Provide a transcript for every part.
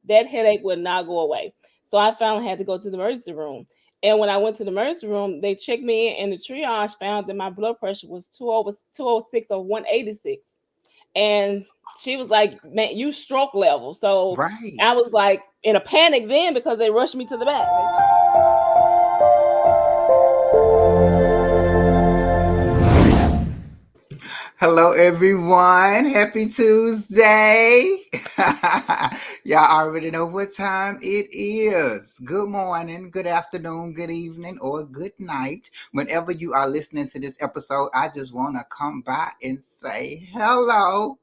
that headache would not go away. So I finally had to go to the emergency room. And when I went to the emergency room, they checked me in, and the triage found that my blood pressure was 206 or 186. And she was like, "Man, you stroke level." So Right. I was like in a panic then because they rushed me to the back. Hello, everyone. Happy Tuesday. Y'all already know what time it is. Good morning, good afternoon, good evening, or good night. Whenever you are listening to this episode, I just want to come by and say hello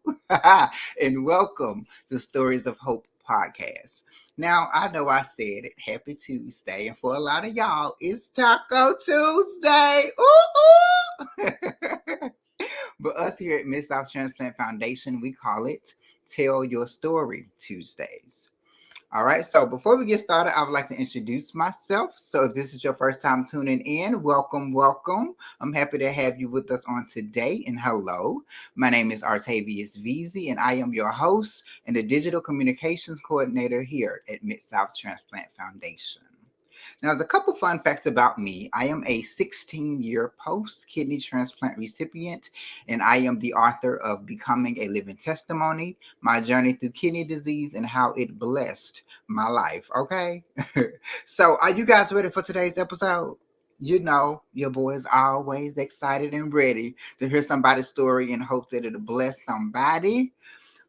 and welcome to Stories of Hope podcast. Now, I know I said it. Happy Tuesday. And for a lot of y'all, it's Taco Tuesday. Ooh, ooh. But us here at Mid South Transplant Foundation, we call it Tell Your Story Tuesdays. All right, so before we get started, I would like to introduce myself. So if this is your first time tuning in, welcome, welcome. I'm happy to have you with us on today. And hello, my name is ARTavius VZ, and I am your host and the digital communications coordinator here at Mid South Transplant Foundation. Now, there's a couple fun facts about me. I am a 16-year post-kidney transplant recipient, and I am the author of Becoming a Living Testimony, My Journey Through Kidney Disease and How It Blessed My Life, okay? So, are you guys ready for today's episode? You know, your boy is always excited and ready to hear somebody's story and hope that it'll bless somebody.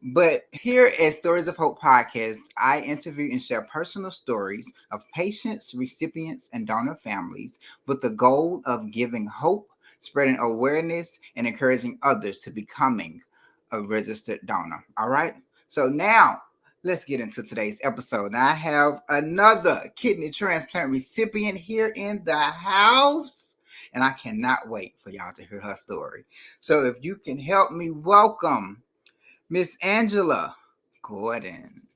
But here at Stories of Hope podcast, I interview and share personal stories of patients, recipients, and donor families with the goal of giving hope, spreading awareness, and encouraging others to becoming a registered donor. All right. So now let's get into today's episode. Now, I have another kidney transplant recipient here in the house, and I cannot wait for y'all to hear her story. So if you can help me welcome Miss Angela Gordon.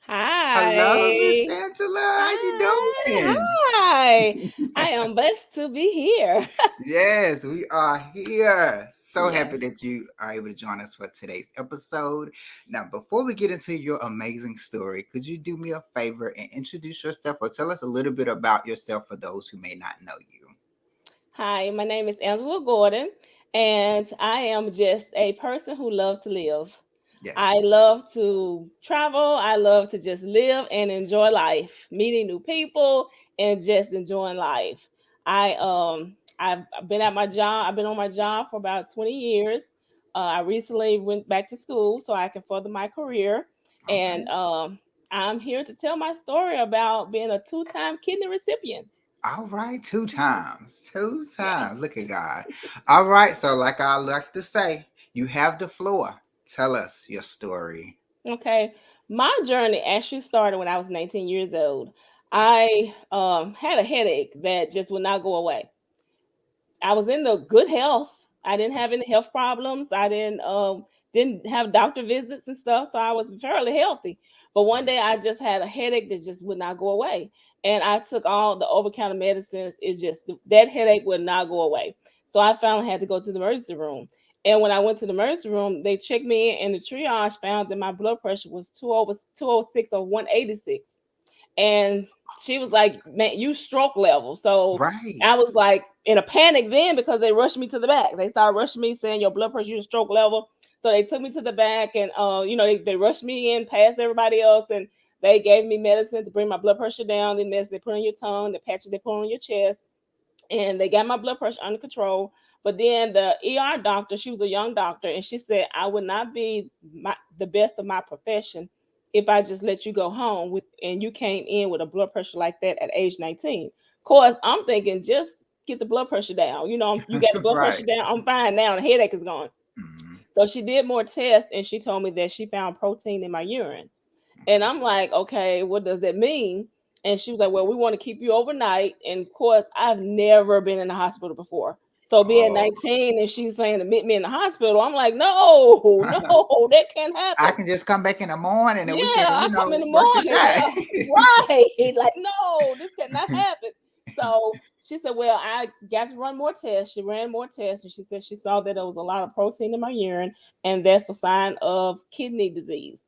Hello, Miss Hi. Angela. How you Hi. doing? Hi. I am blessed to be here. Yes, we are here. So happy Yes. that you are able to join us for today's episode. Now, before we get into your amazing story, could you do me a favor and introduce yourself or tell us a little bit about yourself for those who may not know you? Hi, my name is Angela Gordon, and I am just a person who loves to live. Yes. I love to travel. I love to just live and enjoy life, meeting new people and just enjoying life. I've been at my job. I've been on my job for about 20 years. I recently went back to school so I can further my career, Okay. and I'm here to tell my story about being a two-time kidney recipient. All right, two times. Two times. Yes. Look at God. All right, so like I like to say, you have the floor. Tell us your story. Okay. My journey actually started when I was 19 years old. I had a headache that just would not go away. I was in the good health. I didn't have any health problems. I didn't have doctor visits and stuff, so I was fairly healthy. But one day I just had a headache that just would not go away. And I took all the over-counter medicines. It's just that headache would not go away. So I finally had to go to the emergency room. And when I went to the emergency room, they checked me in, and the triage found that my blood pressure was 206 or 186. And she was like, "Man, you stroke level." So Right. I was like in a panic then because they rushed me to the back. They started rushing me saying your blood pressure, your stroke level. So they took me to the back, and they rushed me in past everybody else, and they gave me medicine to bring my blood pressure down. The medicine they put on your tongue, the patches they put on your chest, and they got my blood pressure under control. But then the ER doctor, she was a young doctor, and she said I would not be the best of my profession if I just let you go home with and you came in with a blood pressure like that at age 19. Of course, I'm thinking just get the blood pressure down. You got the blood pressure Right. down. I'm fine now. The headache is gone. Mhm. So she did more tests, and she told me that she found protein in my urine. And I'm like, okay, what does that mean? And she was like, well, we want to keep you overnight. And of course, I've never been in the hospital before. So being Oh. 19 and she's saying to meet me in the hospital, I'm like, no, no, that can't I happen. can just come back in the morning and Yeah, we can, I come in the work this morning. out. Right. Like, no, this cannot happen. So she said, well, I got to run more tests. She ran more tests, and she said she saw that there was a lot of protein in my urine, and that's a sign of kidney disease.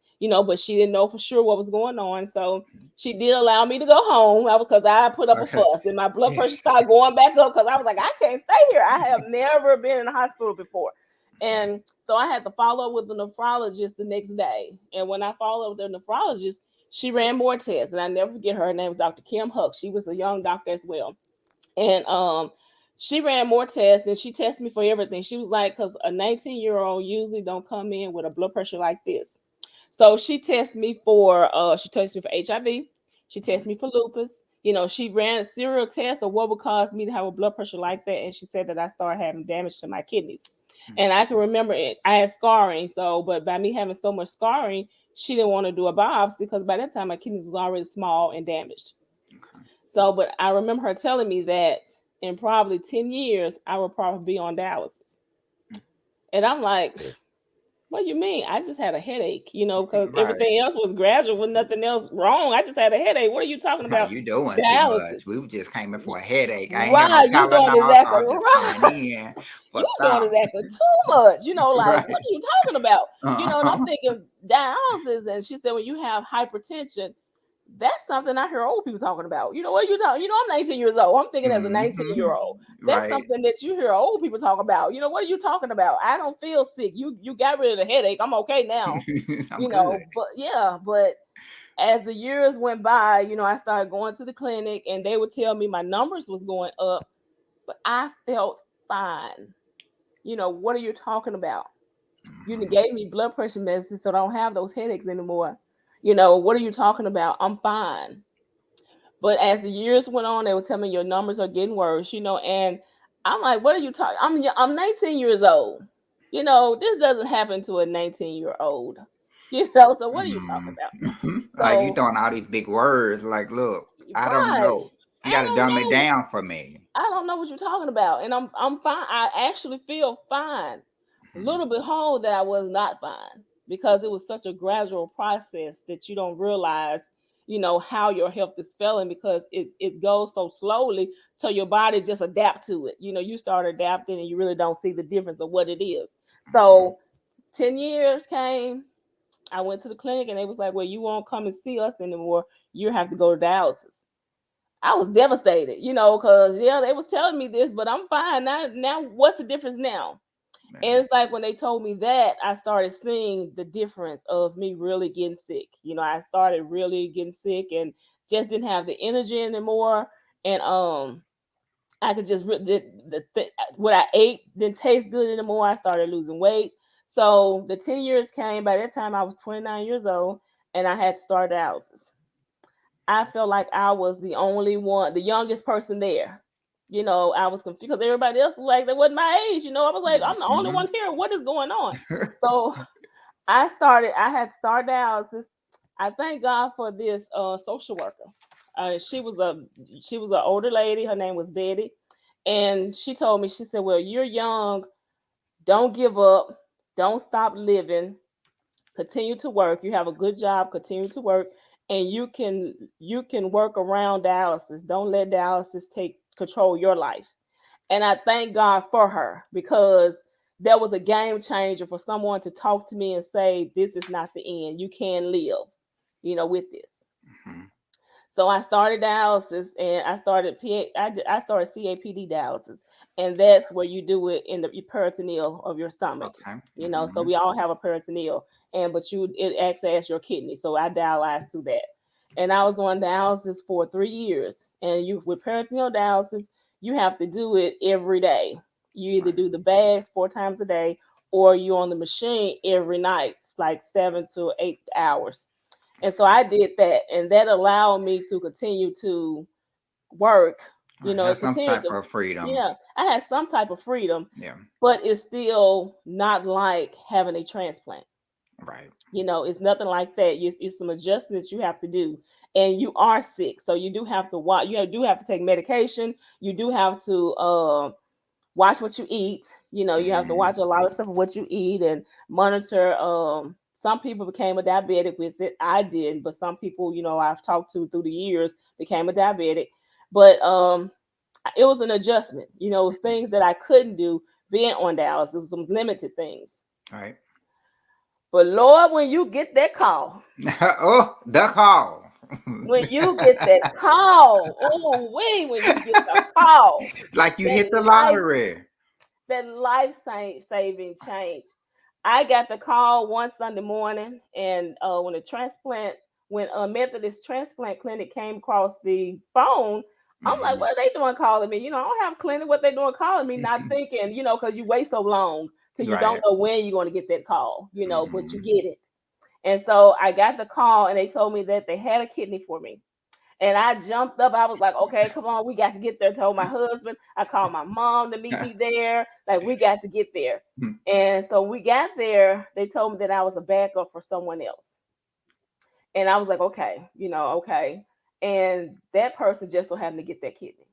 but she didn't know for sure what was going on. So she did allow me to go home because I put up a Okay. fuss and my blood pressure started going back up because I was like, I can't stay here. I have never been in the hospital before. And so I had to follow up with the nephrologist the next day. And when I followed up with the nephrologist, she ran more tests. And I never forget her name was Dr. Kim Huck. She was a young doctor as well. And she ran more tests and she tested me for everything. She was like, because a 19-year-old usually don't come in with a blood pressure like this. So she tested me for HIV. She tested me for lupus. She ran a serial test of what would cause me to have a blood pressure like that. And she said that I started having damage to my kidneys. And I can remember it. I had scarring. So, but by me having so much scarring, she didn't want to do a biopsy because by that time my kidneys was already small and damaged. Okay. So, but I remember her telling me that in probably 10 years, I would probably be on dialysis. And I'm like, what do you mean? I just had a headache, because Right. everything else was gradual with nothing else wrong. I just had a headache. What are you talking How about? you doing too much? Dialysis. We just came in for a headache. I ain't hear no Right. You doing Tylenol, so exactly I'm just coming right. in for You doing some. exactly too much. Like, what Right. are you talking about? And I'm Uh-huh. thinking dialysis. And she said, when you have hypertension, that's something I hear old people talking about. What are you talking? I'm 19 years old. I'm thinking as a 19 Hmm. year old. That's Right. something that you hear old people talk about. What are you talking about? I don't feel sick. You got rid of the headache. I'm okay now. I'm good. But yeah, but as the years went by, I started going to the clinic and they would tell me my numbers was going up, but I felt fine. What are you talking about? You Mhm. gave me blood pressure medicine, so I don't have those headaches anymore. What are you talking about? I'm fine. But as the years went on, they would tell me your numbers are getting worse, and I'm like, what are you talking? I'm 19 years old. This doesn't happen to a 19-year-old. So what are you talking about? Like you So throwing all these big words. Like, look, I don't right. know. You I got to don't dumb it know. down for me. I don't know what you're talking about. And I'm fine. I actually feel fine. Mhm. Little behold that I was not fine because it was such a gradual process that you don't realize, how your health is failing because it goes so slowly till your body just adapt to it. You start adapting and you really don't see the difference of what it is. Mhm. So 10 years came, I went to the clinic and they was like, well, you won't come and see us anymore. You have to go to dialysis. I was devastated, because yeah, they was telling me this, but I'm fine now. Now, what's the difference now? Yeah. And it's like when they told me that, I started seeing the difference of me really getting sick. I started really getting sick and just didn't have the energy anymore. And I could just what I ate didn't taste good anymore. I started losing weight. So the 10 years came. By that time, I was 29 years old, and I had to start dialysis. I felt like I was the only one, the youngest person there. I was confused because everybody else was like, they wasn't my age. I was like, I'm the only Mhm. one here. What is going on? So I had started dialysis. I thank God for this social worker. She was an older lady. Her name was Betty. And she told me, she said, well, you're young. Don't give up. Don't stop living. Continue to work. You have a good job. Continue to work, and you can work around dialysis. Don't let dialysis take control your life. And I thank God for her because that was a game changer for someone to talk to me and say, "This is not the end. You can live, with this." Mhm. So I started dialysis and I started CAPD dialysis, and that's where you do it in the peritoneal of your stomach. Okay. So Mhm. we all have a peritoneal, but it acts as your kidney. So I dialyzed through that, and I was on dialysis for 3 years. And you with peritoneal dialysis, you have to do it every day. You either Right. do the bags 4 times a day, or you're on the machine every night, like 7 to 8 hours. And so Okay. I did that, and that allowed me to continue to work, I have some continue type to, of freedom. yeah, I had some type of freedom, Yeah. but it's still not like having a transplant. Right. It's nothing like that. It's some adjustments you have to do. And you are sick, so you do have to watch. You do have to take medication. You do have to watch what you eat. You have to Mhm. watch a lot of stuff of what you eat and monitor. Some people became a diabetic with it. I did, but some people, I've talked to through the years became a diabetic. But it was an adjustment. It was things that I couldn't do being on dialysis, some limited things. Right. But Lord, when you get that call, Oh, the call. when you get that call, oh wait, when you get the call, Like you that hit the life lottery. that life saving change. I got the call one Sunday morning, and when Methodist transplant clinic came across the phone, I'm like, Hmm. what are they doing calling me? I don't have a clinic. What they doing calling me? Not thinking, because you wait so long till you don't Right. know when you're going to get that call, but you Hmm. get it. And so I got the call, and they told me that they had a kidney for me. And I jumped up. I was like, okay, come on, we got to get there. Told my husband. I called my mom to meet me there. Like, we got to get there. And so we got there. They told me that I was a backup for someone else. And I was like, okay, okay. And that person just so happened to get that kidney.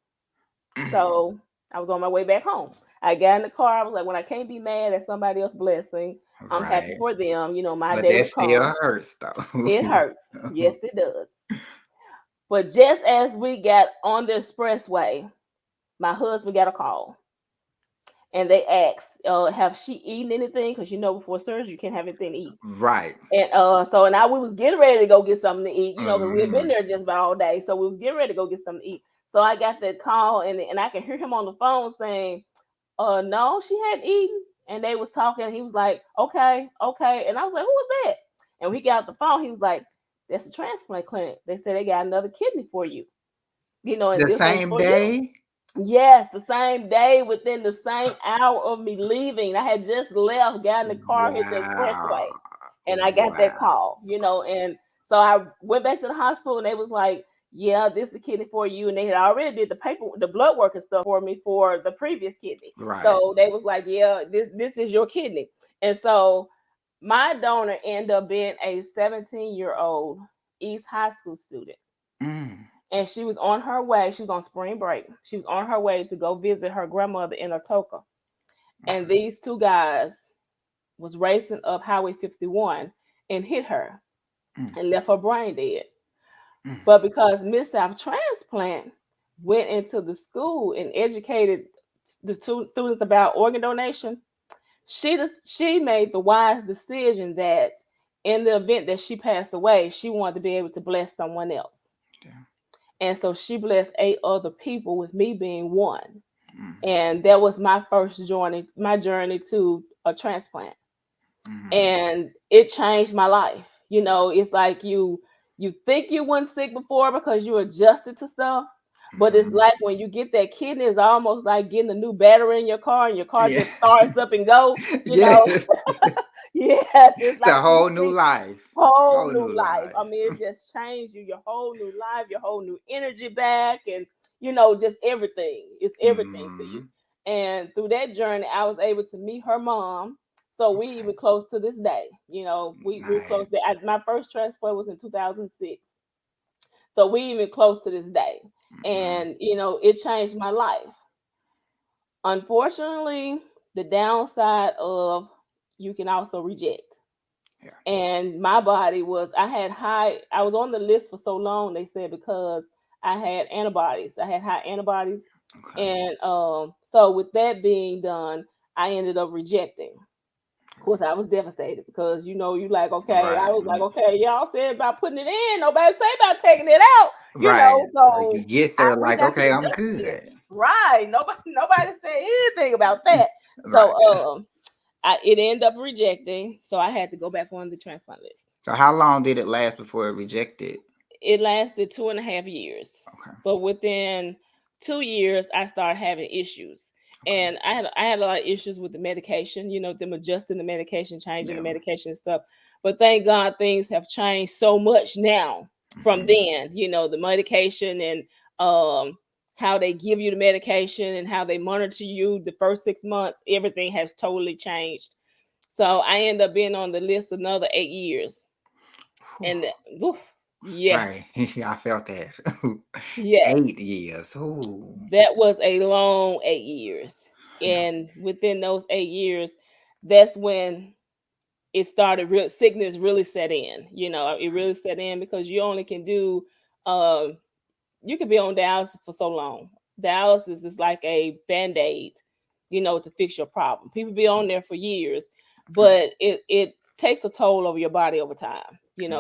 So I was on my way back home. I got in the car. I was like, when I can't be mad at somebody else's blessing, I'm happy Right. for them. My But day that will still come. hurts though. It hurts. Yes, it does. But just as we got on the expressway, my husband got a call, and they asked, "Have she eaten anything?" Because before surgery, you can't have anything to eat. Right. And so now we was getting ready to go get something to eat, because we had been Hmm. there just about all day. So we was getting ready to go get something to eat. So I got that call, and I can hear him on the phone saying, no, she hadn't eaten." And they was talking. And he was like, "Okay, okay." And I was like, "Who was that?" And when he got off the phone, he was like, "That's a transplant clinic. They said they got another kidney for you, and The this one's same for you." day. Yes, the same day, within the same hour of me leaving. I had just left, got in the car, hit the Wow. expressway, and I got that Wow. call. And so I went back to the hospital, and they was like, "Yeah, this is a kidney for you." And they had already did the blood work and stuff for me for the previous kidney. Right. So they was like, "Yeah, this is your kidney." And so my donor ended up being a 17-year-old East High School student, Mm. and she was on her way. She was on spring break. She was on her way to go visit her grandmother in Atoka. And Okay. these two guys was racing up Highway 51 and hit her Mm. and left her brain dead. Mm. But because Miss South Transplant went into the school and educated the students about organ donation, she made the wise decision that in the event that she passed away, she wanted to be able to bless someone else. Yeah. And so she blessed 8 other people, with me being one. Mm. And that was my journey to a transplant. Mm. And it changed my life. It's like you think you weren't sick before because you adjusted to stuff. But it's Mm. like when you get that kidney, it's almost like getting a new battery in your car, and your car Yeah. just starts up and go. you know. Yes. Yes, it's It's a like you whole new see life. whole Whole new new life. I life. mean, it just changed you, your whole new life, your whole new energy back, and just everything. It's everything to you. Mm. And through that journey, I was able to meet her mom. So we Okay. even close to this day. We're close. Nice. My first transplant was in 2006. So we even close to this day. Hmm. And it changed my life. Unfortunately, the downside of you can also reject. Yeah. And my body I was on the list for so long, they said, because I had antibodies. I had high antibodies. Okay. And so with that being done, I ended up rejecting. Of course, I was devastated because you like, okay, I Right. was like, okay, y'all said about putting it in, nobody say about taking it out, Right. Like you so get there we like, got to okay, I'm adjust this. good. Right. Nobody said anything about that. So Right. it ended up rejecting, so I had to go back on the transplant list. So how long did it last before it rejected? It lasted 2.5 years, Okay. but within 2 years, I started having issues, Okay. and I had a lot of issues with the medication. Them adjusting the medication, changing the Yeah. medication and stuff. But thank God things have changed so much now from Hmm. then. The medication and um how they give you the medication and how they monitor you the first 6 months. Everything has totally changed. So I ended up being on the list another 8 years. And whew, Right. yes, I felt that. yes, 8 years. Ooh. that was a long 8 years. Yeah. And within those 8 years, that's when it started. Real sickness really set in. It really set in because you only can do. Um, you can be on dialysis for so long. Dialysis is like a band-aid, to fix your problem. People be on there for years, Okay. but it takes a toll over your body over time. Hmm.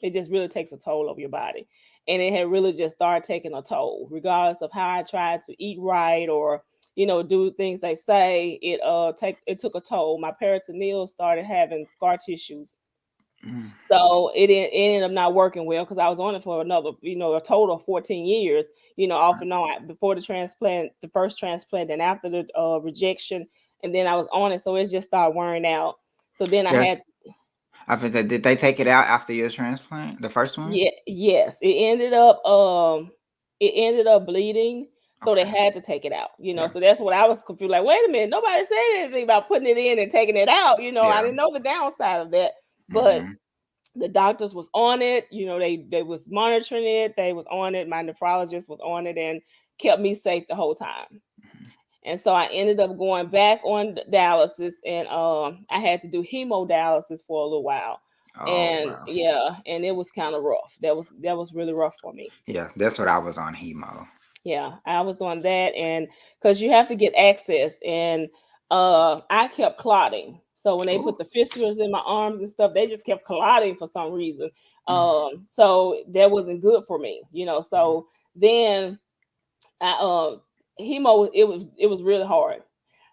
It just really takes a toll over your body. And it had really just started taking a toll, regardless of how I tried to eat right or, do things they say. It took a toll. My peritoneal started having scar tissues, Mm. so it ended up not working well because I was on it for another, a total of 14 years, off and on before the transplant, the first transplant, and after the rejection, and then I was on it, so it just started wearing out. So then I Yes. had, I think that did they take it out after your transplant? The first one? yeah, yes, it ended up bleeding, so they Okay. had to take it out. Yeah. So that's what I was confused. Like, wait a minute, nobody said anything about putting it in and taking it out. I Yeah. didn't know the downside of that, but Hmm. the doctors was on it. They was monitoring it. They was on it. My nephrologist was on it and kept me safe the whole time. And so I ended up going back on dialysis, and I had to do hemodialysis for a little while. Oh And wow. yeah, and it was kind of rough. That was really rough for me. Yeah, that's what I was on hemo. Yeah, I was on that, and because you have to get access, and I kept clotting. So when they put Oh. the fistulas in my arms and stuff, they just kept clotting for some reason. So that wasn't good for me. So then I hemo, it was really hard.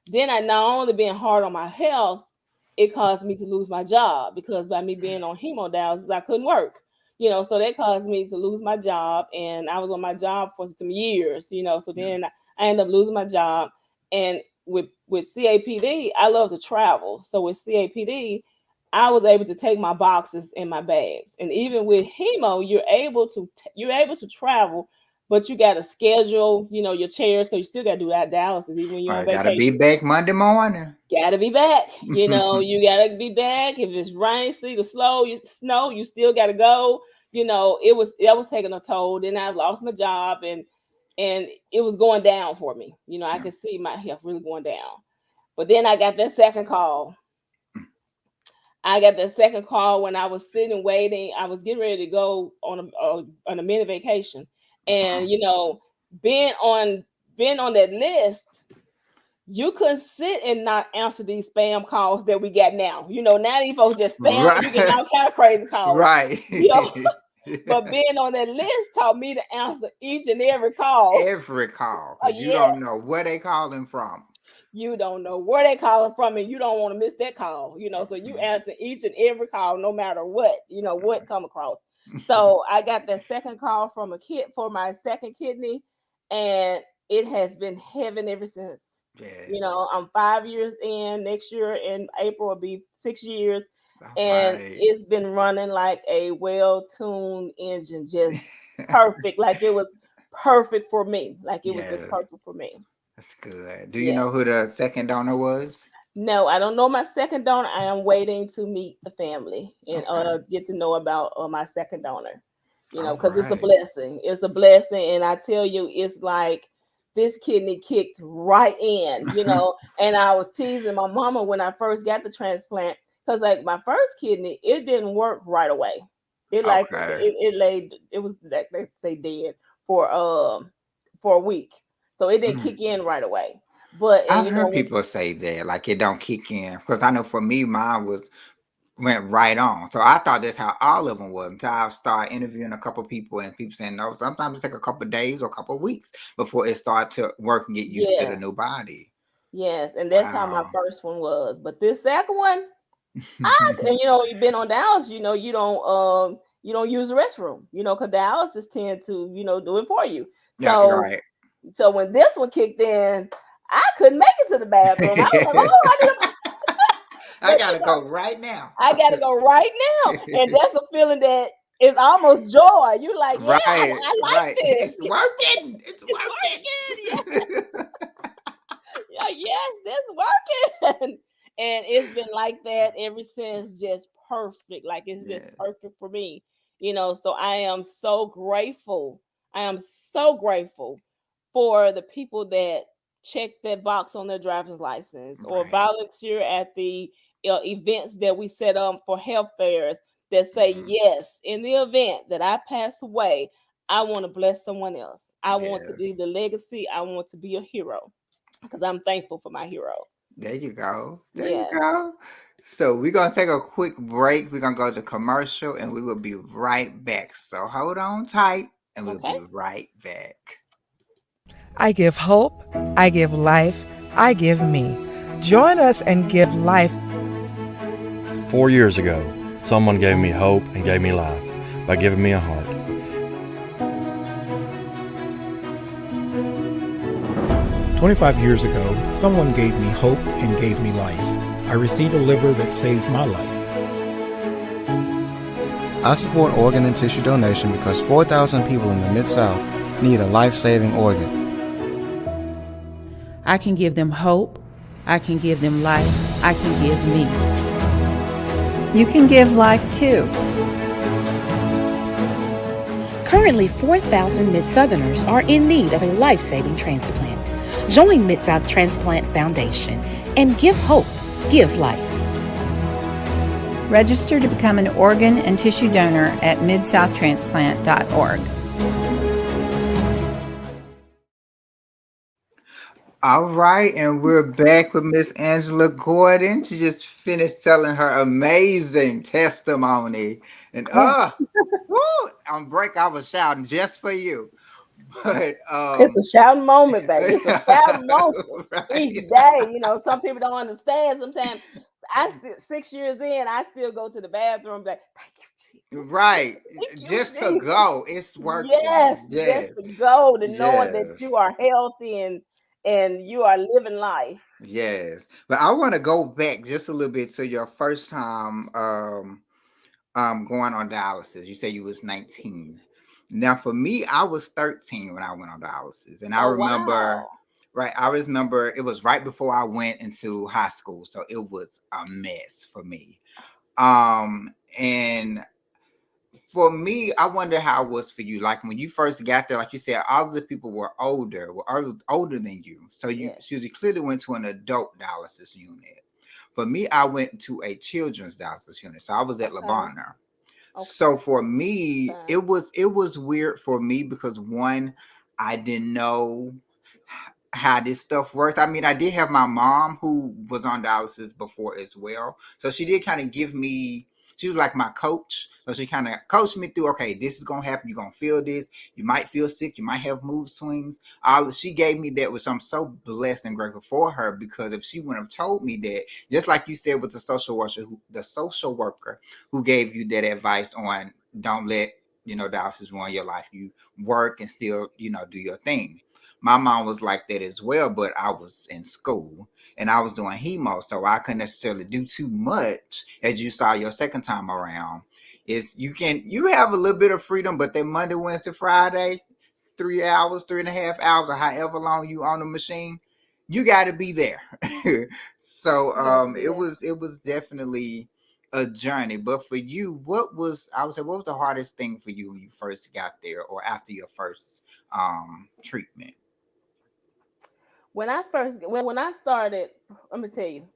Then I not only being hard on my health, it caused me to lose my job because by me being on hemodialysis, I couldn't work. So that caused me to lose my job, and I was on my job for some years. So Yeah. then I ended up losing my job, and with CAPD, I love to travel. So with CAPD, I was able to take my boxes and my bags, and even with hemo, you're able to travel, but you got to schedule, your chairs because you still got to do that dialysis even when you're on I gotta be vacation. back Monday morning. Got to be back. You got to be back. If it's rain, sleet, or snow, you still got to go. That was taking a toll. Then I lost my job, and it was going down for me. I Yeah. could see my health really going down. But then I got that second call. I got that second call when I was sitting waiting. I was getting ready to go on a mini vacation, Uh-uh. and being on being on that list, you couldn't sit and not answer these spam calls that we got now. Now these folks just spamming. You getting Right. all kind of crazy calls. Right. You know, but being on that list taught me to answer each and every call. Every call, Oh because you yeah, don't know where they calling from. you don't know where they calling from, and you don't want to miss that call. So you answer each and every call, no matter what come across. So I got that second call from a kid for my second kidney, and it has been heaven ever since. Yes. I'm 5 years in. Next year in April will be 6 years, All and right. it's been running like a well-tuned engine, just perfect. Like it was perfect for me. Like it was just Yeah, perfect for me. that's good. Do you Yeah. know who the second donor was? No, I don't know my second donor. I am waiting to meet the family and Okay. get to know about my second donor. All Because it's a right. blessing. It's a blessing, and I tell you, it's like this kidney kicked right in. And I was teasing my mama when I first got the transplant because, like, my first kidney, it didn't work right away. Okay. It was like they say dead for a week, so it didn't Mm. kick in right away. But and I've heard people say that, like it don't kick in. Because I know for me, mine went right on. So I thought that's how all of them was until I started interviewing a couple people and people saying no. Sometimes it take a couple of days or a couple of weeks before it start to work and get used to the yes, new body. yes, and that's how my Wow. first one was. But this second one, and you've been on dialysis, you don't use the restroom, because dialysis tend to, do it for you. Yeah, So right. so when this one kicked in, I couldn't make it to the bathroom. I was like, oh, I need a, I but gotta go right now. I gotta go right now. And that's a feeling that is almost joy. You're like, yeah, Right, I like right. this. It's working. It's It's working. working. Yeah, yes, this working. And it's been like that ever since, just perfect. Like it's just Yeah. perfect for me. So I am so grateful. I am so grateful for the people that check that box on their driver's license or Right. volunteer at the events that we set up for health fairs that say, Mhm. yes, in the event that I pass away, I want to bless someone else. I want to Yes. leave the legacy. I want to be a hero because I'm thankful for my hero. There you go. There you Yes. go. So we're gonna take a quick break. We're gonna go to commercial, and we will be right back. So hold on tight, and we'll Okay. be right back. I give hope, I give life, I give me. Join us and give life. 4 years ago, someone gave me hope and gave me life by giving me a heart. 25 years ago, someone gave me hope and gave me life. I received a liver that saved my life. I support organ and tissue donation because 4,000 people in the Mid-South need a life-saving organ. I can give them hope. I can give them life. I can give me. You can give life too. Currently, 4,000 Mid-Southerners are in need of a life-saving transplant. Join Mid-South Transplant Foundation and give hope, give life. Register to become an organ and tissue donor at midsouth-transplant.org. All right, and we're back with Miss Angela Gordon. She just finished telling her amazing testimony, and Yes. woo, on break I was shouting just for you. But It's a shouting moment, baby. It's a shouting moment right. each day. Some people don't understand. Sometimes 6 years in, I still go to the bathroom like, thank you, Jesus. Right. Thank you, Just to Jesus. go. It's Yes, working. just Yes. to go to knowing that Yes. you are healthy and you are living life. Yes. But I want to go back just a little bit to your first time going on dialysis. You said you was 19. Now for me, I was 13 when I went on dialysis. And I Oh remember, wow. right, I remember it was right before I went into high school. So it was a mess for me. And for me, I wonder how it was for you. Like when you first got there, like you said, all the people were older than you. Yes. So you clearly went to an adult dialysis unit. For me, I went to a children's dialysis unit. So I was at Okay. Labana. Okay. So for me, Okay. it was weird for me because one, I didn't know how this stuff works. I mean, I did have my mom who was on dialysis before as well. So she did kind of give me, she was like my coach. So she kind of coached me through, okay, this is going to happen. You're going to feel this. You might feel sick. You might have mood swings. All she gave me that, which I'm so blessed and grateful for her, because if she wouldn't have told me that, just like you said with the social worker who gave you that advice on don't let, dialysis ruin your life. You work and still, do your thing. My mom was like that as well, but I was in school and I was doing hemo, so I couldn't necessarily do too much. As you saw your second time around, is you have a little bit of freedom, but then Monday, Wednesday, Friday, 3 hours, 3.5 hours, or however long you on the machine, you got to be there. So You got to be it there. was it was definitely a journey. But for you, what was the hardest thing for you when you first got there, or after your first treatment? When I started, let me tell you,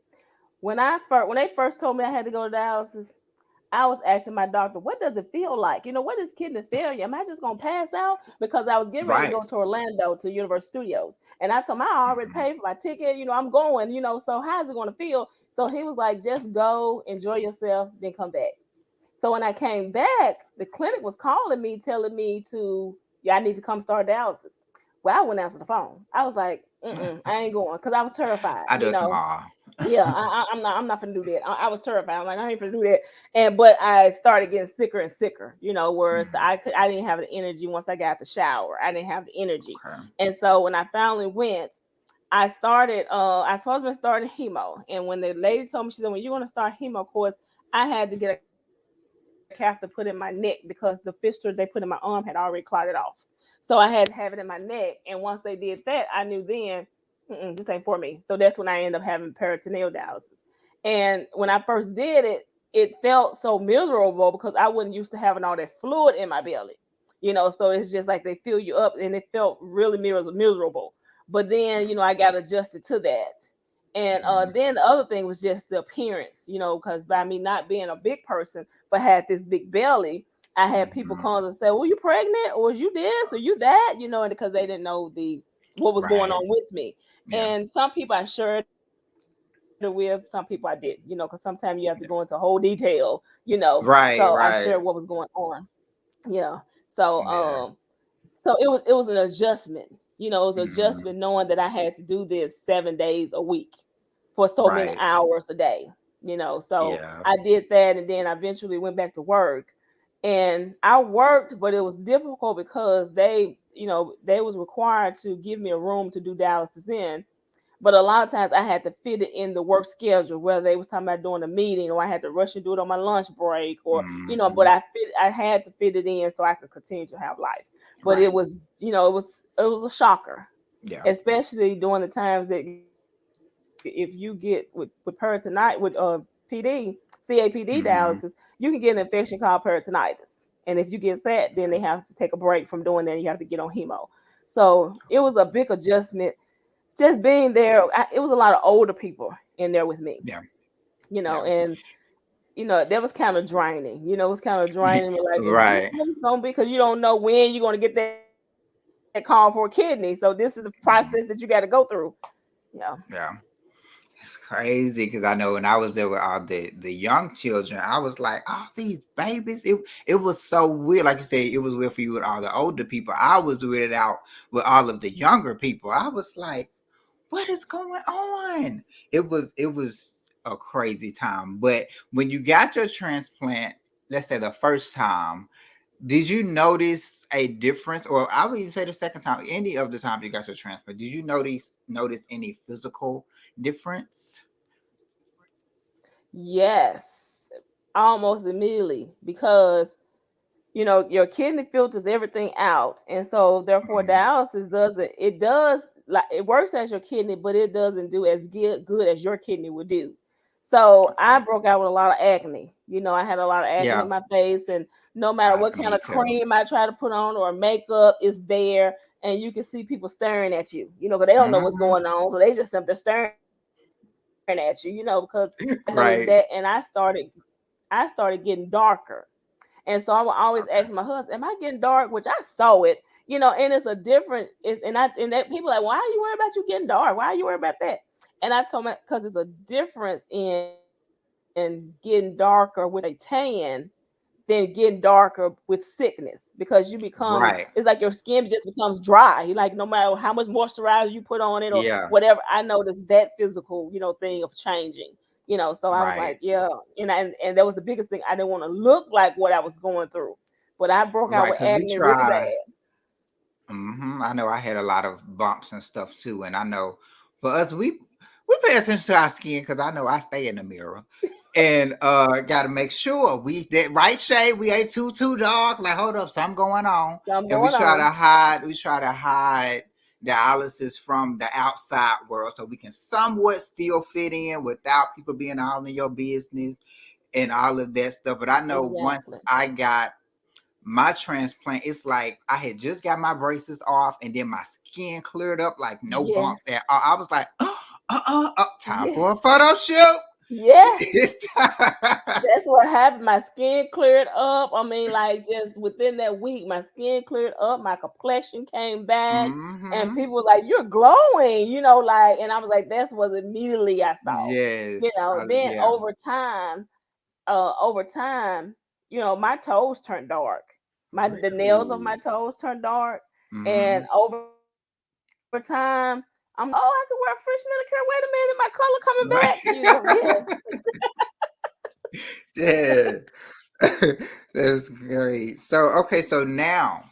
when they first told me I had to go to dialysis, I was asking my doctor, what does it feel like? What is kidney failure? Am I just gonna pass out? Because I was getting ready to Right. go to Orlando to Universal Studios. And I told him I already Mhm. paid for my ticket, I'm going, so how's it gonna feel? So he was like, just go, enjoy yourself, then come back. So when I came back, the clinic was calling me, telling me yeah, I need to come start dialysis. Well, I wouldn't answer the phone. I was like, I ain't going because I was terrified, I do it tomorrow. yeah, I'm not gonna do that. I was terrified. I'm like, I ain't gonna do that. But I started getting sicker and sicker. Whereas Mhm. I didn't have the energy once I got the shower. I didn't have the energy, Okay. and so when I finally went, I started. I was supposed to be starting hemo, and when the lady told me, she said, when you're gonna start hemo course, I had to get a catheter put in my neck because the fistula they put in my arm had already clotted off. So I had to have it in my neck, and once they did that, I knew then this ain't for me. So that's when I ended up having peritoneal dialysis. And when I first did it, it felt so miserable because I wasn't used to having all that fluid in my belly. So it's just like they fill you up and it felt really miserable. But then, I got adjusted to that. And Mhm. then the other thing was just the appearance, because by me not being a big person, but had this big belly, I had people Mhm. come and say, well, you pregnant or is you this or you that, and because they didn't know what was going Right. on with me. Yeah. And some people I shared it with, with. Some people I did, because sometimes you have to go into whole detail, Right, So I right. shared what was going on. Yeah. So Yeah. so it was an adjustment. It was an Hmm. adjustment knowing that I had to do this 7 days a week for so many Right. hours a day. So Yeah. I did that, and then I eventually went back to work. And I worked, but it was difficult because they was required to give me a room to do dialysis in. But a lot of times I had to fit it in the work schedule, whether they was talking about doing a meeting or I had to rush and do it on my lunch break, or but Hmm. I had to fit it in so I could continue to have life. But it Right. was, it was a shocker, Yeah. especially during the times that if you get with peritonitis with PD CAPD Hmm. dialysis, you can get an infection called peritonitis, and if you get that, then they have to take a break from doing that. And you have to get on hemo. So it was a big adjustment just being there. It was a lot of older people in there with me, Yeah. Yeah. and that was kind of draining. It was kind of draining me, like, is this Right. what it's gonna be? Because you don't know when you're gonna get that call for a kidney. So this is the Mhm. process that you got to go through. Yeah. Yeah. It's crazy because I know when I was there with all the young children, I was like, oh, these babies. It was so weird. Like you said, it was weird for you with all the older people. I was weirded out with all of the younger people. I was like, what is going on? It was a crazy time. But when you got your transplant, let's say the first time, did you notice a difference, or I would even say the second time, any of the times you got your transplant, did you notice any physical difference? Yes, almost immediately, because your kidney filters everything out, and so therefore Mhm. dialysis doesn't. It does, like, it works as your kidney, but it doesn't do as good as your kidney would do. So I Okay. broke out with a lot of acne. I had a lot of acne Yeah, in my face, and no matter what kind me of too. cream I try to put on or makeup is there, and you can see people staring at you. Because they don't know what's Hmm. going on, so they just they're staring at you. Because I noticed Right. that, and I started getting darker. And so I would always Okay. ask my husband, "Am I getting dark?" Which I saw it, and it's a different. And that people are like, "Why are you worried about you getting dark? Why are you worried about that?" And I told him, because it's a difference in getting darker with a tan than getting darker with sickness, because Right. it's like your skin just becomes dry. Like, no matter how much moisturizer you put on it or Yeah. whatever, I noticed that physical, thing of changing. So I was Right. like, yeah, and that was the biggest thing. I didn't want to look like what I was going through, but I broke out Right. with Because we acne really try. bad. I know I had a lot of bumps and stuff too, and I know for us, we pay attention to our skin because I know I stay in the mirror, and got to make sure we that right shade. We ain't too dark. Like, hold up, something going on, Something and we going try on. to hide. We try to hide dialysis from the outside world so we can somewhat still fit in without people being all in your business and all of that stuff. But I know once Exactly. I got my transplant, it's like I had just got my braces off, and then my skin cleared up like no Yes. bumps at all. I was like, time Yes. for a photo shoot. Yes. It's time. That's what happened. My skin cleared up. I mean, like, just within that week, my skin cleared up. My complexion came back, and Hmm. people were like, "You're glowing," like. And I was like, "That's what immediately I saw." Yes. Then Yeah. over time, my toes turned dark. The nails of my Really. toes turned dark, and Hmm. over time, I'm like, "Oh, I can wear fresh medicare. Wait a minute, my color coming Right. back." Yes. Yeah. That's great. So okay, so now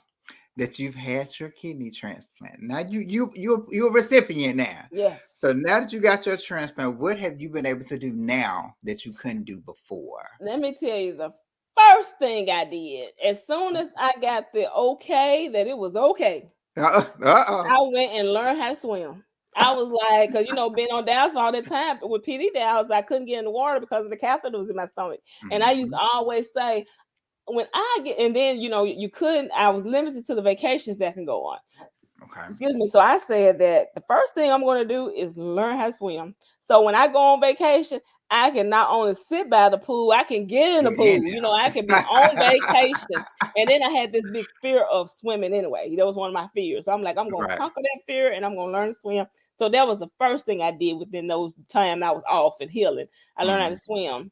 that you've had your kidney transplant, now you're a recipient now. Yes. So now that you got your transplant, what have you been able to do now that you couldn't do before? Let me tell you, the first thing I did, as soon as I got the okay that it was okay, Uh-oh. I went and learned how to swim. I was like, because being on dialysis all that time with PD dialysis, I couldn't get in the water because of the catheter was in my stomach. And I used to Mhm. always say, when I get, and then you couldn't. I was limited to the vacations that can go on. Okay. Excuse me. So I said that the first thing I'm going to do is learn how to swim. So when I go on vacation, I can not only sit by the pool, I can get in the Get in pool. I can be on there. vacation. And then I had this big fear of swimming anyway. That was one of my fears. So I'm like, I'm going to Right. conquer that fear and I'm going to learn to swim. So that was the first thing I did within those time I was off and healing. I learned how to swim.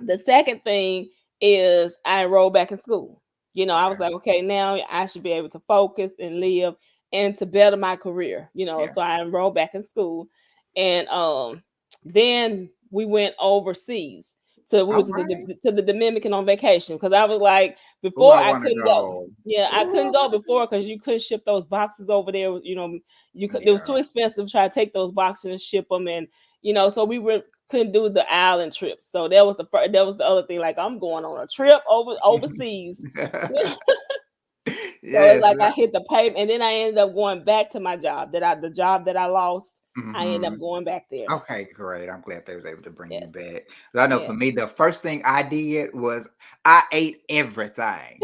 The second thing is I enrolled back in school. I was like, okay, now I should be able to focus and live and to better my career. So I enrolled back in school, and then we went overseas. So we went to the Dominican on vacation because I was like, before I couldn't go. Yeah, I couldn't go before because you couldn't ship those boxes over there. It was too expensive to try to take those boxes and ship them, and so we couldn't do the island trip. So that was the other thing. Like, I'm going on a trip overseas. So it's like I hit the pavement, and then I ended up going back to my job the job that I lost. I ended up going back there. Okay, great. I'm glad they was able to bring you back. I know for me, the first thing I did was I ate everything.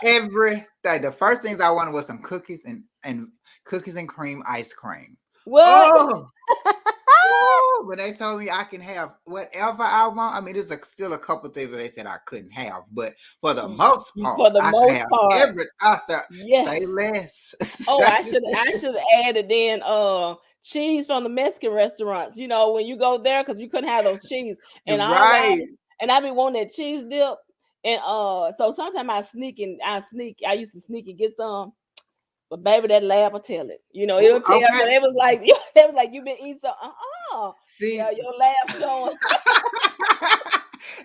Everything. The first things I wanted was some cookies and cookies and cream ice cream. What? Oh, when they told me I can have whatever I want, I mean, there's still a couple things that they said I couldn't have, but for the most part, I could have everything. I said, say less. Oh, I should have added in cheese from the Mexican restaurants. When you go there, because you couldn't have those cheese, and I be wanting that cheese dip, and so sometimes I used to sneak and get some. But baby, that lab will tell it. It'll tell. Okay. So it was like you've been eating some. See, your lab showing.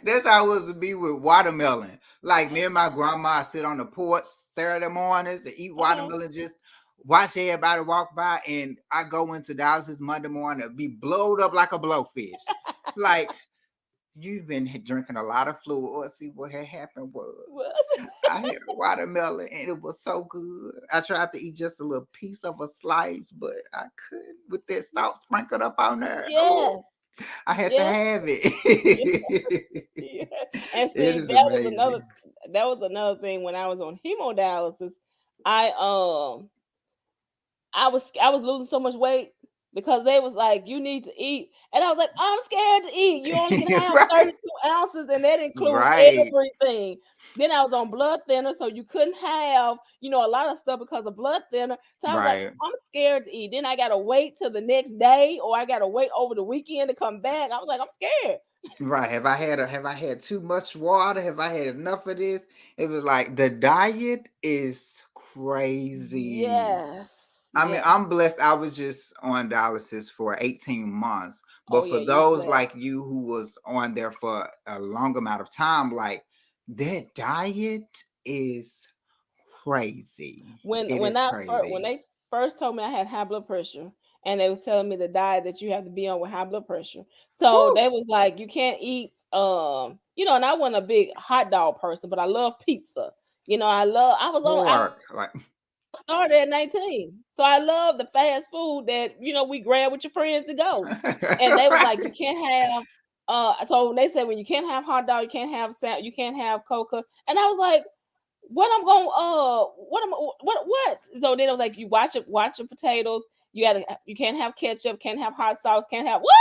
That's how it was to be with watermelon. Like, me and my grandma sit on the porch Saturday mornings and eat watermelon, just watch everybody walk by, and I go into Dialysis Monday morning and be blowed up like a blowfish. Like, you've been drinking a lot of fluid. See, what had happened was I had a watermelon and it was so good. I tried to eat just a little piece of a slice, but I couldn't with that salt sprinkled up on there. Yes. Oh, I had to have it. And see, that was another thing when I was on hemodialysis. I was losing so much weight because they was like, you need to eat. And I was like, I'm scared to eat. You only can have 32 ounces, and that includes everything. Then I was on blood thinner, so you couldn't have, a lot of stuff because of blood thinner. So I was like, I'm scared to eat. Then I got to wait till the next day, or I got to wait over the weekend to come back. I was like, I'm scared. Right. Have I had too much water? Have I had enough of this? It was like, the diet is crazy. Yes. I mean, I'm blessed. I was just on dialysis for 18 months. But for those like you who was on there for a long amount of time, like, that diet is crazy. When they first told me I had high blood pressure, and they was telling me the diet that you have to be on with high blood pressure. So they was like, you can't eat, and I wasn't a big hot dog person, but I love pizza. I started at 19. So I love the fast food that, we grab with your friends to go. And they was like, you can't have, so they said, when you can't have hot dog, you can't have Coca. And I was like, what? So then it was like, you watch your potatoes. You can't have ketchup, can't have hot sauce, can't have what?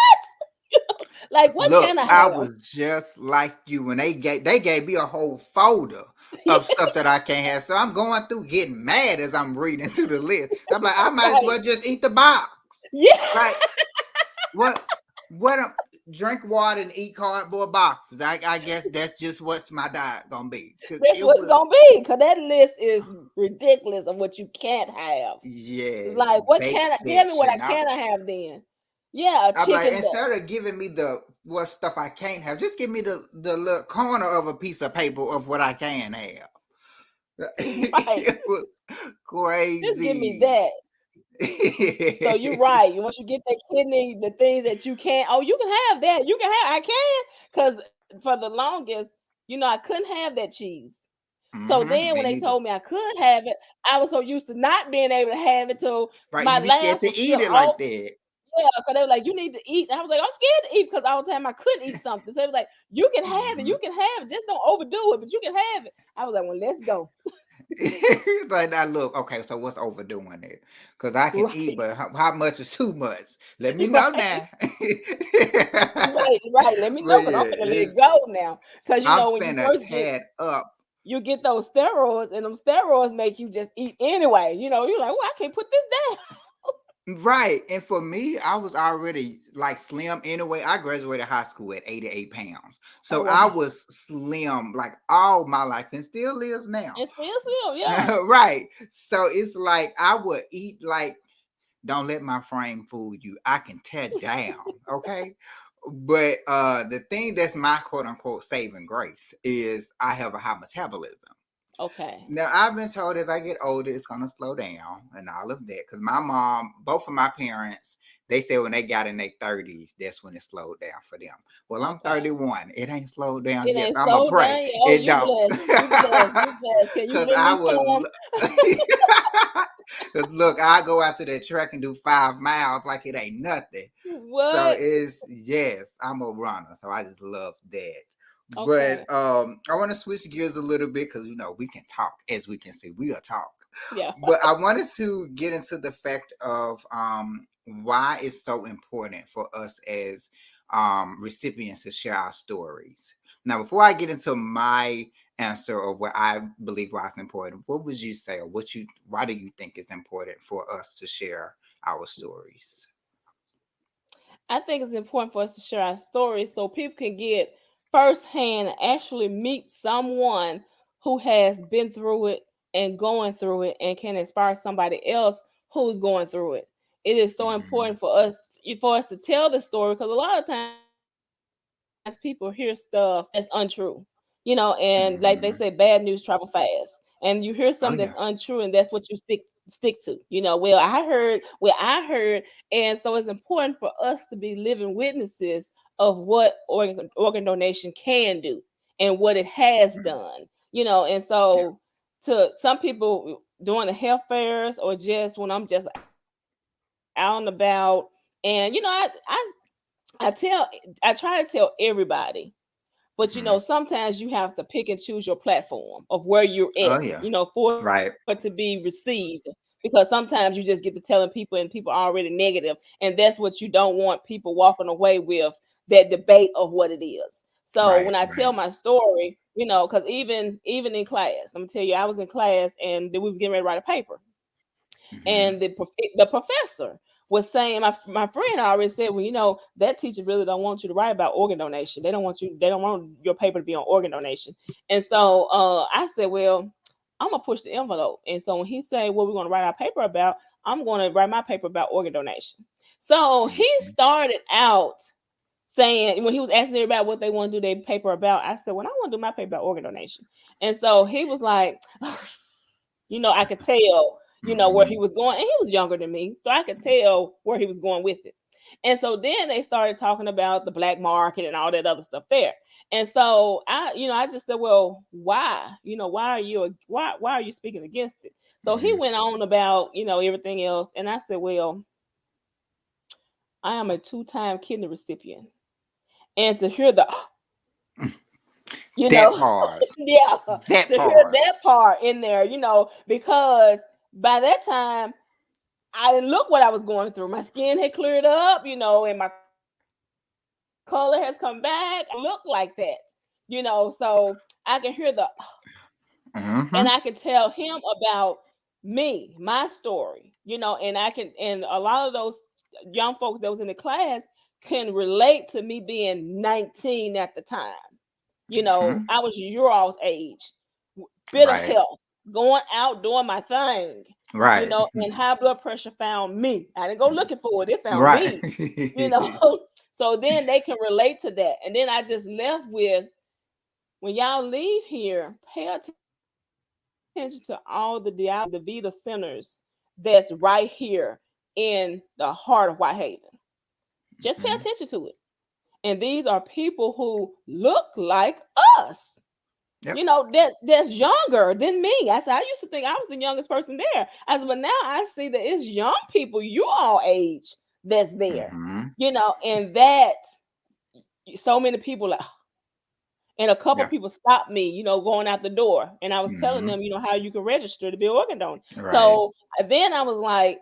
Like, what can I have? I was just like you when they gave me a whole folder of stuff that I can't have. So I'm going through getting mad as I'm reading through the list. I'm like, I might as well just eat the box. Yeah. Right. Drink water and eat cardboard boxes. I guess that's just what's my diet gonna be. That's what's gonna be, because that list is ridiculous of what you can't have. Yeah. Like, what can I tell me what I cannot have then? Yeah, I'm like, instead of giving me what stuff I can't have, just give me the little corner of a piece of paper of what I can have. Right. It was crazy. Just give me that. So you're right. Once you get that kidney, the things that you can't, you can have that. You can have, I can, because for the longest, I couldn't have that cheese. So then when they told me I could have it, I was so used to not being able to have it. So my last to eat it like that. Yeah, because they were like, you need to eat. And I was like, I'm scared to eat because all the time I couldn't eat something. So they were like, you can have it. You can have it. Just don't overdo it, but you can have it. I was like, well, let's go. Like, now look, okay, so what's overdoing it? Because I can eat, but how much is too much? Let me know now. Right. Let me know, because I'm going to let it go now. Because, when you first you get those steroids, and them steroids make you just eat anyway. You're like, well, I can't put this down. Right. And for me, I was already like slim anyway. I graduated high school at 88 pounds. Oh So I wow. was slim like all my life and still is now. And still, yeah. Right. So it's like I would eat like, don't let my frame fool you. I can tear down. Okay. But the thing that's my quote unquote saving grace is I have a high metabolism. Okay. Now I've been told as I get older, it's gonna slow down and all of that. Because my mom, both of my parents, they said when they got in their 30s, that's when it slowed down for them. Well, I'm Okay. 31. It ain't slowed down It yet. ain't So I'm gonna slowed pray down yet. Oh, it you don't. blessed. You blessed. You blessed. Can you Because bring I me would. some? Because look, I go out to that track and do 5 miles like it ain't nothing. So What? it's yes, I'm a runner, so I just love that. But Okay. I want to switch gears a little bit because we can talk, as we can see, we'll talk. Yeah. But I wanted to get into the fact of why it's so important for us as recipients to share our stories. Now, before I get into my answer of what I believe why it's important, what would you say, or why do you think it's important for us to share our stories? I think it's important for us to share our stories so people can get firsthand and actually meet someone who has been through it and going through it and can inspire somebody else who's going through it. It is so Mhm. important for us to tell the story because a lot of times people hear stuff that's untrue. And like they say, Mhm. bad news travel fast. And you hear Oh something that's yeah. untrue, and that's what you stick to. Well, I heard, and so it's important for us to be living witnesses of what organ donation can do and what it has Mhm. done. And Yeah. so to some people doing the health fairs or just when I'm just out and about, and I try to tell everybody, but Mhm. sometimes you have to pick and choose your platform of where you're Oh at, yeah. for it to Right. be received. Because sometimes you just get to telling people and people are already negative, and that's what you don't want people walking away with, that debate of what it is. So Right. when I tell Right. my story, because even in class, I'm gonna tell you, I was in class and we was getting ready to write a paper, Mhm. and the professor was saying, my friend already said, well, that teacher really don't want you to write about organ donation. They don't want your paper to be on organ donation. And so I said, well, I'm gonna push the envelope. And so when he said what we're gonna write our paper about, I'm gonna write my paper about organ donation. So he Mhm. started out saying, when he was asking everybody what they want to do their paper about, I said, well, I want to do my paper about organ donation. And so he was like, I could tell, where he Mhm. was going. And he was younger than me. So I could tell where he was going with it. And so then they started talking about the black market and all that other stuff there. And so I just said, well, why? Why are you speaking against it? So he Mhm. went on about, everything else. And I said, well, I am a 2-time kidney recipient. And to hear the, you That know, part. yeah, That to hear part. that part in there, because by that time I didn't look what I was going through. My skin had cleared up, and my color has come back. I look like that, So I can hear the, and I can Mhm. tell him about me, my story, and a lot of those young folks that was in the class can relate to me being 19 at the time. Mhm. I was your all's age, bit of Right. health, going out doing my thing, Right. and high blood pressure found me. I didn't go looking for it, it found Right. me, you know. So then they can relate to that. And then I just left with, when y'all leave here, pay attention to all the Dialysis and the Vita centers that's right here in the heart of Whitehaven. Just pay Mhm. attention to it. And these are people who look like us, Yep. that's younger than me. I said, I used to think I was the youngest person there. I said, but now I see that it's young people you all age that's there, Mhm. and that so many people like, and a couple Yeah. people stopped me, going out the door. And I was telling Mhm. them, how you can register to be an organ donor. Right. So then I was like,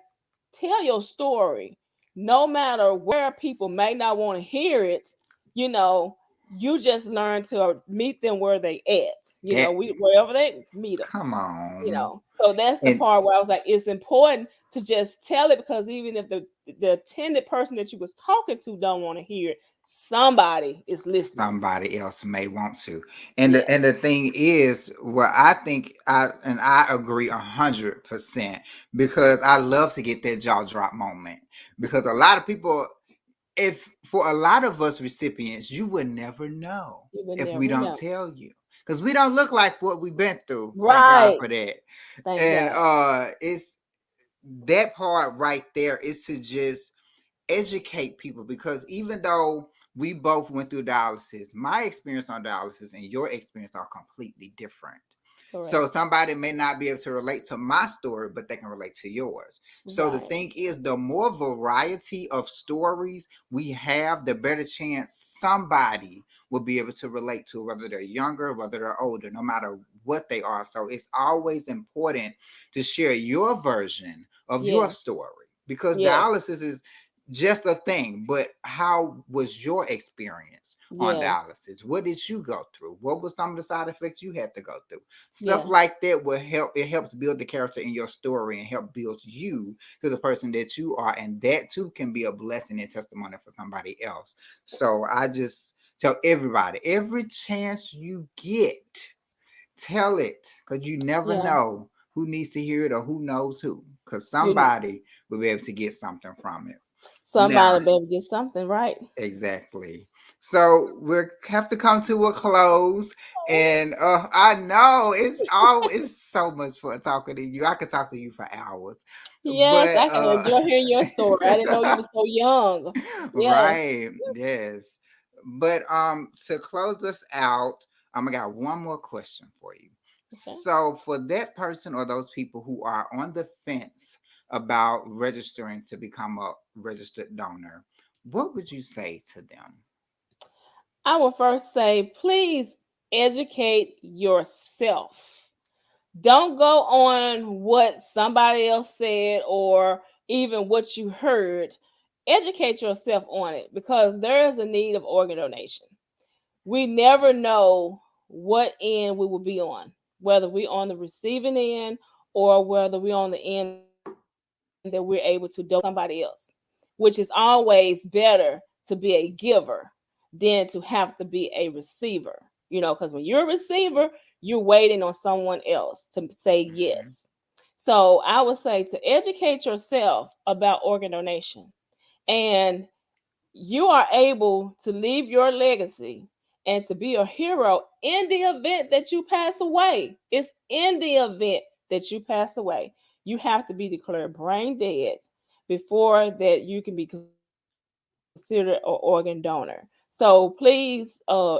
tell your story. No matter where people may not want to hear it, you know, you just learn to meet them where they at. That Wherever they meet them. come on. So that's the And part where I was like, it's important to just tell it, because even if the attended person that you was talking to don't want to hear it, somebody is listening. Somebody else may want to. Yes. And the thing is, what I think, I agree 100%, because I love to get that jaw drop moment, because a lot of people, if for a lot of us recipients, you would never know You would if we never don't know. tell you, because we don't look like what we've been through. Thank God Right. for that. Thank And God. it's that part right there is to just educate people, because even though we both went through dialysis, my experience on dialysis and your experience are completely different. So Correct. somebody may not be able to relate to my story, but they can relate to yours. So the Right. thing is, the more variety of stories we have, the better chance somebody will be able to relate to, whether they're younger, whether they're older, no matter what they are. So it's always important to share your version of your Yes. story, because Yes. dialysis is just a thing, but how was your experience on Yes. dialysis? What did you go through? What were some of the side effects you had to go through? Stuff Yes. like that will help. It helps build the character in your story and help build you to the person that you are, and that too can be a blessing and testimony for somebody else. So I just tell everybody, every chance you get, tell it, because you never Yeah. know who needs to hear it or who knows who, because You somebody will be able to get something from it. Now, somebody better get something right. exactly. So we have to come to a close, and I know it's so much fun talking to you. I could talk to you for hours, Yes, but I can enjoy hearing your story. I didn't know you were so young. Yes. right, yes. But to close us out, I got one more question for you. Okay. So for that person or those people who are on the fence about registering to become a registered donor, what would you say to them? I will first say, please educate yourself. Don't go on what somebody else said or even what you heard. Educate yourself on it, because there is a need of organ donation. We never know what end we will be on, whether we're on the receiving end or whether we're on the end that we're able to donate somebody else, which is always better to be a giver than to have to be a receiver. Because when you're a receiver, you're waiting on someone else to say Mhm. yes. So I would say to educate yourself about organ donation, and you are able to leave your legacy and to be a hero in the event that you pass away. It's in the event that you pass away. You have to be declared brain dead before that you can be considered an organ donor. So please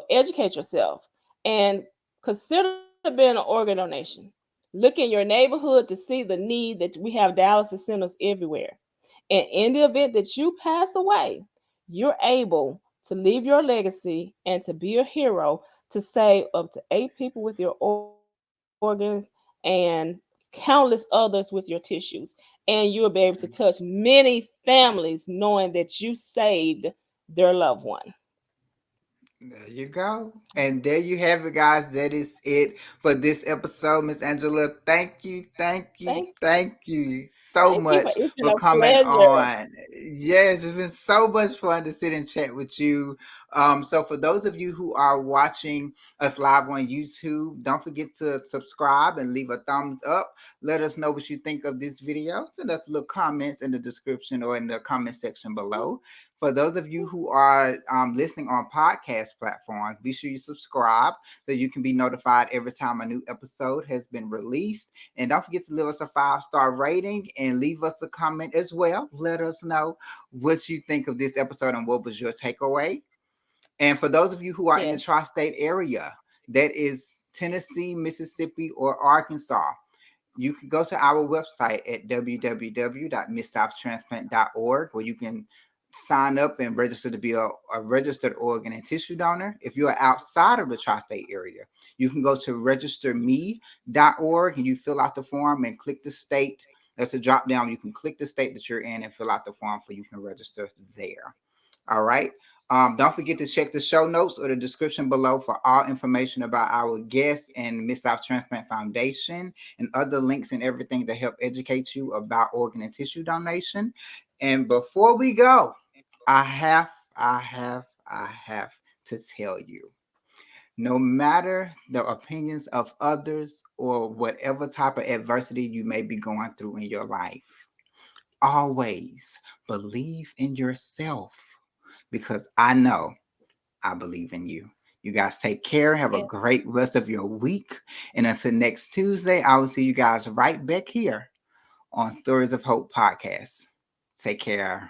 educate yourself and consider being an organ donation. Look in your neighborhood to see the need, that we have dialysis centers everywhere. And in the event that you pass away, you're able to leave your legacy and to be a hero to save up to 8 people with your organs and countless others with your tissues. And you'll be able to touch many families knowing that you saved their loved one. There you go. And there you have it, guys. That is it for this episode. Miss Angela, thank you, Thank, thank you so thank you. much It's been for a coming pleasure. on. Yes, it's been so much fun to sit and chat with you. So for those of you who are watching us live on YouTube, don't forget to subscribe and leave a thumbs up. Let us know what you think of this video. Send us little comments in the description or in the comment section below. For those of you who are listening on podcast platforms, be sure you subscribe so you can be notified every time a new episode has been released. And don't forget to leave us a 5-star rating and leave us a comment as well. Let us know what you think of this episode and what was your takeaway. And for those of you who are in Yes. the tri-state area, that is Tennessee, Mississippi, or Arkansas, you can go to our website at www.missouthtransplant.org, where you can sign up and register to be a registered organ and tissue donor. If you are outside of the tri-state area, you can go to registerme.org and you fill out the form and click the state. That's a drop down. You can click the state that you're in and fill out the form, so you can register there. All right. Don't forget to check the show notes or the description below for all information about our guests and Mid-South Transplant Foundation and other links and everything to help educate you about organ and tissue donation. And before we go, I have to tell you, no matter the opinions of others or whatever type of adversity you may be going through in your life, always believe in yourself, because I know I believe in you. You guys take care. Have a great rest of your week. And until next Tuesday, I will see you guys right back here on Stories of Hope podcast. Take care.